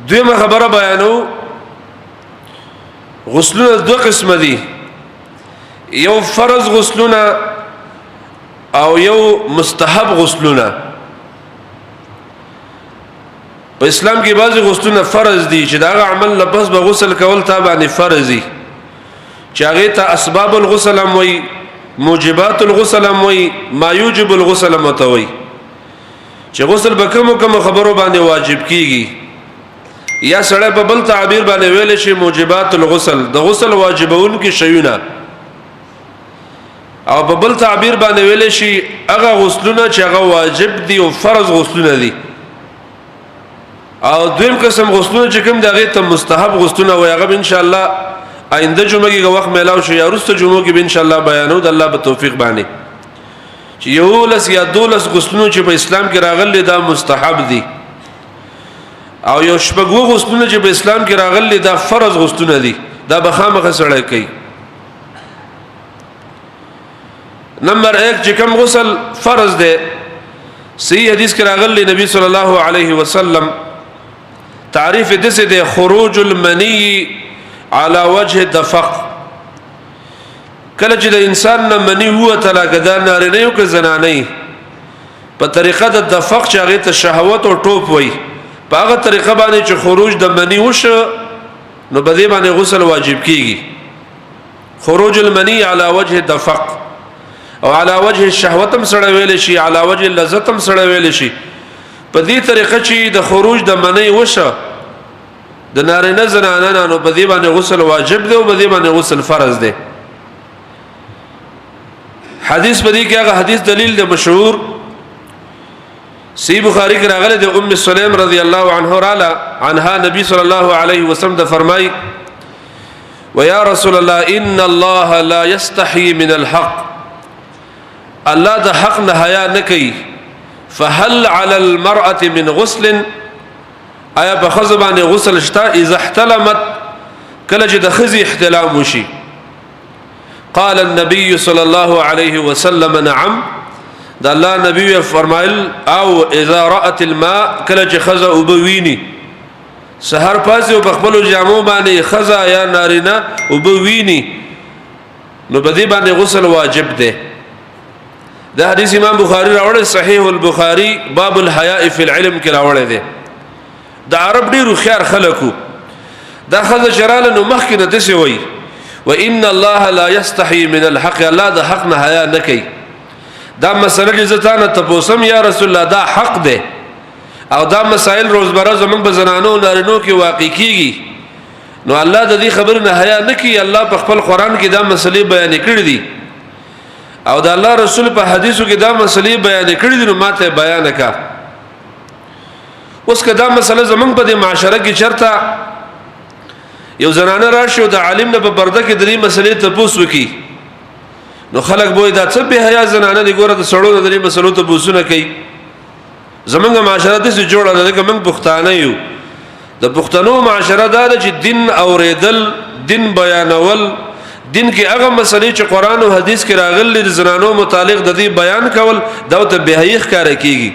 دویمه خبره بیانو غسلونه دو قسم دي یو فرض غسلونه او یو مستحب غسلونه په اسلام کې بعضي غسلونه فرض دي چې دا عمل لپس به غسل کول تابع فرض دي چې هغه ته اسباب الغسل هم وي موجبات الغسل هم وي ما يوجب الغسل متوي چې غسل به کوم خبرو باندې واجب کیږي یا سره په بل تعبیر باندې ویل شي موجبات الغسل د غسل واجبون کې شیونه او په بل تعبیر باندې ویل شي هغه غسلونه چې هغه واجب دي او فرض غسلونه دي او دویم قسم غسلونه چې کوم دغه ته مستحب غسلونه وي هغه ان شاء الله آینده جمعه کې وخت میلاو شي یا وروسته جمعه کې ان شاء الله بیانو د الله په توفیق باندې چې یو لس یا دولس غسلونه چې په اسلام کې راغلي دا مستحب دي او یو شپږو غسلونه چې په اسلام کې راغلي دا فرض غسلونه دي دا بخامخه سره کوي نمبر 1 چې کوم غسل فرض دی صحیح حدیث کې راغلي نبی صلی الله علیه وسلم تعریف دسه دی خروج المنی على وجه الدفق کله چې د انسان نه منی هو تلاګدار نارینه یو که زنانه په طریقه د دفق چې هغه ته شهوت او ټوپ وای په هغه طریقه باندې چې خروج د منی وشو نو په دې باندې غسل واجب کیږي خروج المنی على وجه الدفق او على وجه الشهوت هم سره ویل شي على وجه اللذت هم سره ویل شي په دې طریقه چې د خروج د منی وشو د نارینه زنانه نو په دې باندې غسل واجب دی او په دې باندې غسل فرض دی حدیث په دې کې هغه حدیث دلیل دی مشهور صحیح بخاری کې راغلی د ام سلیم رضی الله عنها نبی صلی الله علیه وسلم د فرمای ويا رسول الله ان الله لا يستحي من الحق الله د حق نه حیا نه کوي فهل على المرأة من غسل آیا په خزه باندې غسل شتا اذا احتلمت کله چې د خزي احتلام وشي قال النبي صلى الله عليه وسلم نعم دا الله نبی فرمایل او اذا رأت الماء کله چې خزه وبویني سحر پاسه په خپل جامو باندې خزه یا نارینه وبویني نو په دې باندې غسل واجب دی دا حدیث امام بخاری راوړی صحیح البخاری باب الحیاء فی العلم کې راوړی دی دا عرب ډیرو خيار خلکو دا خزه شراله نو مخکې نه دسي وي وان الله لا يستحي من الحق الله د حق نه حیا نه کوي دا مسله جزتانه تپوسم یا رسول الله دا حق ده او دا مسائل روزمره زمون په زنانو نارینو کې واقع کیږي نو الله د دې خبر نه حیا نه کوي الله په خپل قران کې دا مسلې بیان کړې دي او دا الله رسول په حدیثو کې دا مسلې بیان کړې دي نو ماته بیان کا اوس کدا مسله زمون په دې معاشره کې چرته یو زنانه راشي او د عالم نه په پرده کې درې مسلې ته پوښتنه کوي نو خلک بوې دا څه به حیا زنانه دی ګوره د سړو د درې مسلو ته پوښتنه کوي زمونږ معاشره دې جوړه ده کوم پښتانه یو د پښتنو معاشره دا چې دین اوریدل دین بیانول دین کې هغه مسلې چې قران او حدیث کې راغلي د زنانو متعلق د دې بیان کول دا ته به حیا ښکار کیږي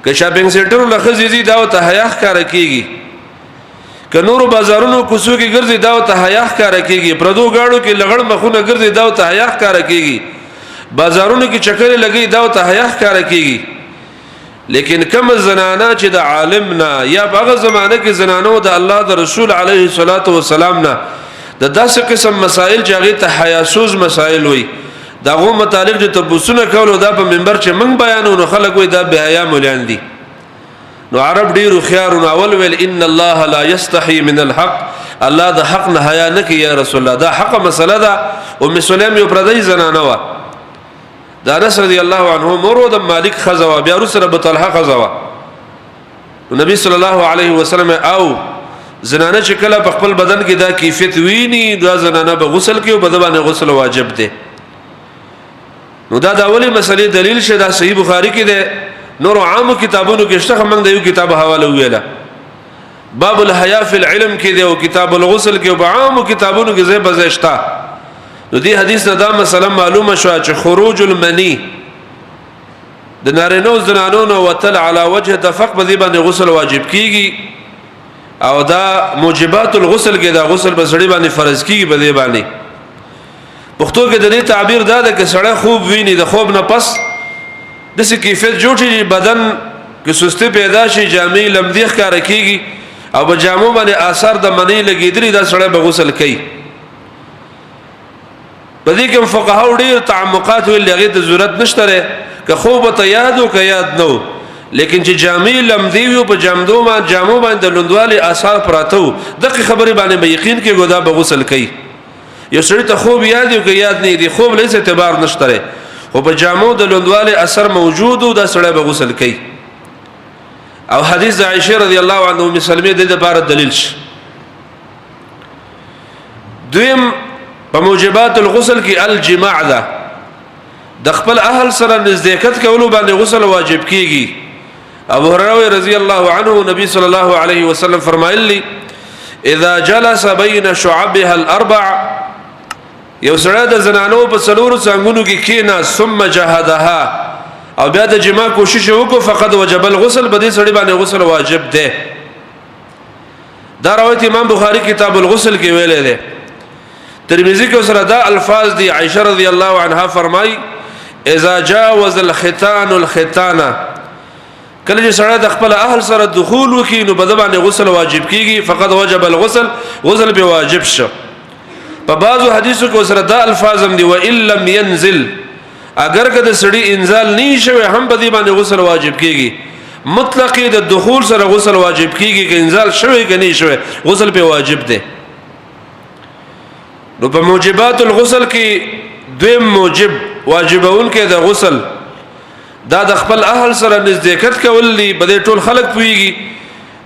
که شاپینګ سنټر لخصيزي دا ته حیا ښکار کیږي که نورو بازارونو کوڅو کې ګرځي دا ته حیا ښکار کیږي پردو گاړو کې لغړ مخونه ګرځي دا ته حیا ښکار کیږي بازارونو کې چکر لګي دا ته حیا ښکار کیږي لیکن کم زنانه چې د عالم نه یا هغه زمانه کې زنانو د الله د رسول علیه الصلاۃ والسلام نه د داسې قسم مسائل چې هغه ته حیاسوز مسائل وي دا غو متعلق د تبوسونه کولو دا په منبر چې موږ بیانو نو خلک وي دا به حیا مولان دي نو عرب ډیرو خيار اول ویل ان الله لا يستحي من الحق الله د حق نه حیا نه کوي یا رسول الله دا حق مسله ده ام سلیم یو پردی زنانه وا دا انس رضی الله عنه مرو د مالک خزوا بیا رسول ابو طلحه خزوا نبی صلی الله علیه وسلم او زنانه چې کله په خپل بدن کې دا کیفیت ویني دا زنانه به غسل کوي په دبانې غسل واجب دی نو دا د اولی مسلې دلیل شه دا صحیح بخاری کې ده نور عام کتابونو کې شته موږ د یو کتاب حواله ویله باب الحیا فی العلم کې ده او کتاب الغسل کې او عام کتابونو کې زې بزشتا نو دې حدیث نه دا مسله معلومه شو چې خروج المنی د نارینو زنانو وتل علی وجه دفق په دې باندې غسل واجب کیږي او دا موجبات الغسل کې دا غسل په سړی باندې فرض کیږي په دې باندې پښتو کې د دې تعبیر دا ده چې سړی خوب ویني د خوب نه پس د څه کیفیت جوړي بدن کې سستی پیدا شي جامې لمدی ښکار کیږي او په جامو باندې آثار د منی لګیدري دا سړی به غسل کوي په دې کې فقهاو ډېر تعمقات ویل هغه د ضرورت نشته که خوب ته یاد او که یاد نو لیکن چې جامې لمدی وي په جامو باندې لوندوالي آثار پراته دغه خبره باندې به یقین کې ګودا به غسل کوي یو سړی ته خوب یاد او که یاد نه دی خوب لیس اعتبار نشته خو په جامو د لوندوالي اثر موجود او د سړی به غسل کوي او حدیث عائشه رضی الله عنها ام سلمہ د لپاره دلیل شي دویم په موجبات الغسل کې الجماع ده د خپل اهل سره نزدېکت کولو باندې غسل واجب کیږي ابو هريره رضی الله عنه نبی صلی الله علیه وسلم فرمایلی اذا جلس بين شعبها الاربع یو سره د زنانو په څلورو څنګهونو کې کینا ثم جهدها او بیا د جما کوشش وکړو فقط وجب الغسل بده سړي باندې غسل واجب ده دا روایت امام بخاری کتاب الغسل کې ویلې ده ترمذی کې سره دا الفاظ دي عائشه رضی الله عنها فرمای اذا جاوز الختان الختانه کله چې سړی د خپل اهل سره دخول وکړي نو بده باندې غسل واجب کیږي فقط وجب الغسل غسل به واجب شو په بعضو حدیثو کې سره دا الفاظ هم دي و ان لم ينزل اگر که د سړی انزال نه شوی هم په دې باندې غسل واجب کیږي مطلق د دخول سره غسل واجب کیږي که انزال شوی که نه شوی غسل په واجب ده نو په موجبات الغسل کې دویم موجب واجبون کې د غسل دا د خپل اهل سره نزدېکت کول دي بده ټول خلق پويږي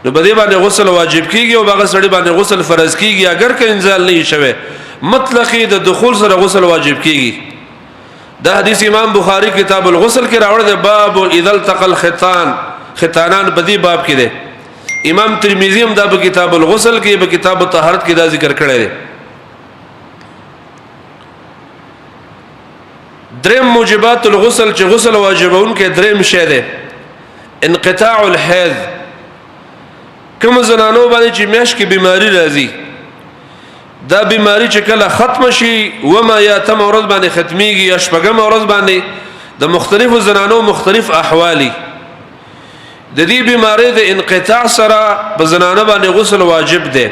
نو بده باندې غسل واجب کیږي او هغه سړی باندې غسل فرض کیږي اگر که انزال نه شوی مطلق د دخول سره غسل واجب کیږي دا حدیث امام بخاری کتاب الغسل کې راوړل دی باب اذا التقى الختان ختانان بدی باب کې دی امام ترمذی هم دا په کتاب الغسل کې په کتاب الطهارت کې دا ذکر کړی دی دریم موجبات الغسل چې غسل واجبون کې دریم شی دی انقطاع الحیض کوم زنانو باندې چې میاش کې بیماری راځي دا بیماری چې کله ختم شي وما یا تم ورځ باندې ختميږي یا شپږم ورځ باندې د مختلفو زنانو مختلف احوالي د دې بیماری د انقطاع سره په زنانه باندې غسل واجب دی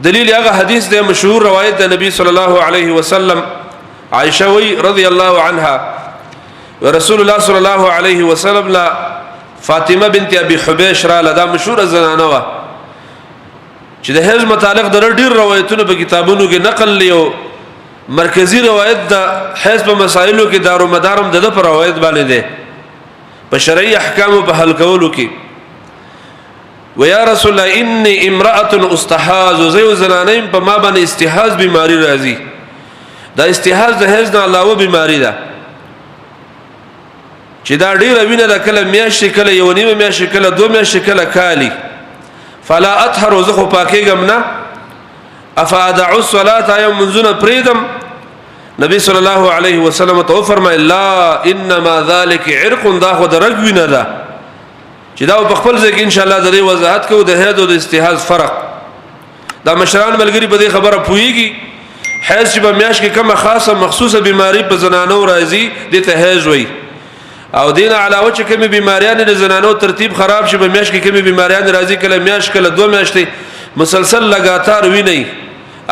دلیل هغه حدیث دی مشهور روایت د نبی صلی الله علیه وسلم عائشه وی رضی الله عنها ورسول الله صلی الله علیه وسلم لا فاطمه بنت ابي حبيش را لدا مشهور زنانه وا چې د حیض متعلق د ډېر روایتونو په کتابونو کې نقل لیو مرکزی روایت د حیض په مسائلو کې دارو مدارم د پر روایت باندې ده په شرعي احکام په حل کولو کې ويا رسول الله اني امراه استحاض زي زنانين په ما باندې استحاض بیماری راځي دا استحاض د حیض نه علاوه بیماری ده چې دا ډېر وینه د کله میاشت کله یو نیمه میاشت کله دوه میاشت کله کالی فلا اطهر زخو پاکیګم نه افادع الصلاه يوم منزنا پریدم نبی صلی الله علیه وسلم تو فرمای لا انما ذلك عرق دا خو درګ وینه ده چې دا په خپل ځکه ان شاء الله د دې وضاحت کوو د حیض او د استحاض فرق دا مشران ملګری په دې خبره پويږي حیض چې په میاش کې کومه خاصه مخصوصه بیماری په زنانو راځي د ته حیض وي او دین علاوه چې کومه بیماریان د زنانو ترتیب خراب شي په میاش کې کومه بیماریان راځي کله میاش کله دوه میاشتې مسلسل لګاتار ویني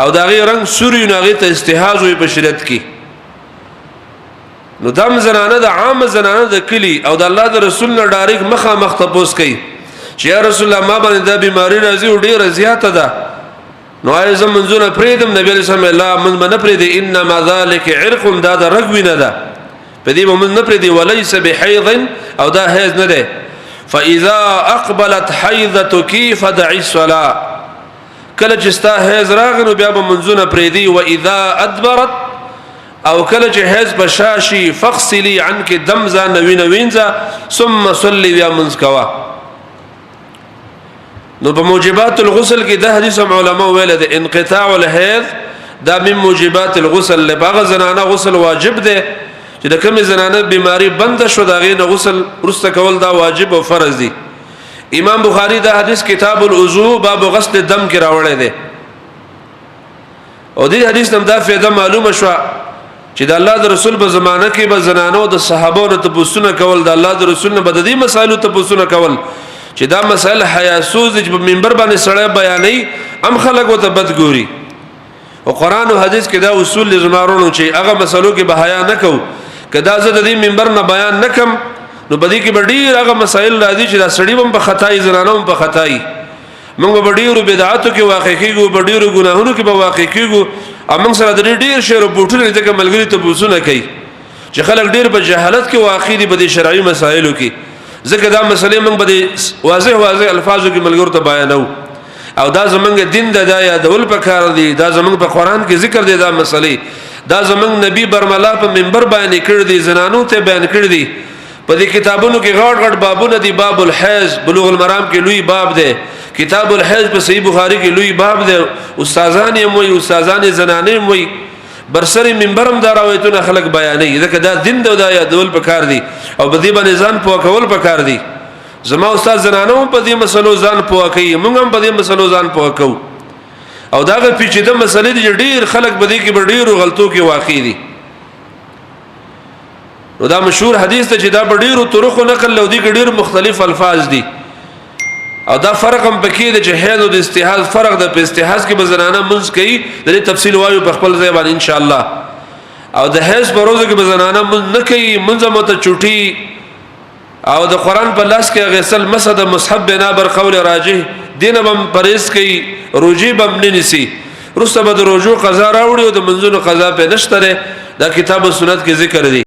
او دا غي رنگ سوري نه غي ته استحاض وي په شریعت کې نو دم زنانه د عام زنانه د کلی او د الله د رسول نه ډایرک مخه مخ تپوس کوي چې یا رسول الله ما باندې د بیماری راځي او ډیره زیاته ده نو ایزه منځونه پریدم نبی صلی الله علیه وسلم من نه پرید انما ذلك عرق دا د رګوینه ده په دې موږ نه پریدي وليس بحيض او دا حیض نه ده فاذا اقبلت حيضتك فدعي الصلاه کله چې ستا حیض راغنو بیا به منځونه پریدي واذا ادبرت او کله چې حیض بشاشي فغسلي عنك دم ز نوینځه ثم صلي بیا منځ کوا نو په موجبات الغسل کې د حدیث علماء ویل ده انقطاع الحیض دا من موجبات الغسل لباغ زنانه غسل واجب ده چې د کوم زنانه بیماری بند شو دا غي نه غسل ورسته کول دا واجب او فرض دي امام بخاری دا حدیث کتاب الوضو باب غسل الدم کې راوړی دی او دې حدیث نم دا فائدہ معلومه شو چې د الله د رسول په زمانه کې به زنانو د صحابو ته تپوسونه کول د الله د رسول نه بددي مسائل ته تپوسونه کول چې دا مسائل حیا سوز چې په منبر باندې سړی بیانې ام خلق وته بد ګوري او قران او حدیث کې دا اصول لزمارونو چې هغه مسلو کې به حیا نه کو کدا زه د دې منبر نه بیان نکم نو بدی کې ډیر هغه مسائل راځي چې دا سړی هم په خدای زنانو هم په خدای موږ به ډیرو بدعاتو کې واقع کیږو به ډیرو ګناهونو کې به واقع کیږو امون سره د ډیر شعر او بوټونه ځکه ملګری ته بوسونه کوي چې خلک ډیر په جهالت کې واقع دي په شرعي مسایلو کې ځکه دا مسلې موږ به واضح الفاظو کې ملګرو ته بیانو او دا زمونږ دین د دایا دول په کار دي دا زمونږ په قران کې ذکر دي دا مسلې دا زمونږ نبی برملا په منبر باندې کړی دي زنانو ته بیان کړی دي په دې کتابونو کې غړ بابونه دي باب الحیض بلوغ المرام کې لوی باب دی کتاب الحیض په صحیح بخاری کې لوی باب دی استادان یې موي استادان زنانې موي برسری منبرم دا راویتونه خلق بیانې ځکه دا دین د دایا دول په کار دي او په دې باندې ځان په کول په کار دي زما استاد زنانو په دې مسلو ځان په کوي موږ هم په دې مسلو ځان په کوو او دا غو پیچیده مسلې دي ډیر خلک په دې کې ډیر غلطو کې واقع دي نو دا مشهور حدیث ته چې دا ډیرو طرق نقل لودي کې ډیر مختلف الفاظ دي او دا فرق هم پکې د جهاد او د استحاض فرق د په استحاض کې بزنانه منځ کوي د تفصیل وایو په خپل ځای باندې ان شاء الله او د حیض په روزه کې بزنانه منځ نه کوي منځ مت چوټي او د قران په لاس کې غسل مسد مصحب بنا بر قول راجح دین بم پرېز کوي روجي بم نه نسی رسبه د روجو قضا راوړي او د منځونو قضا په نشته دا کتاب او سنت کې ذکر دي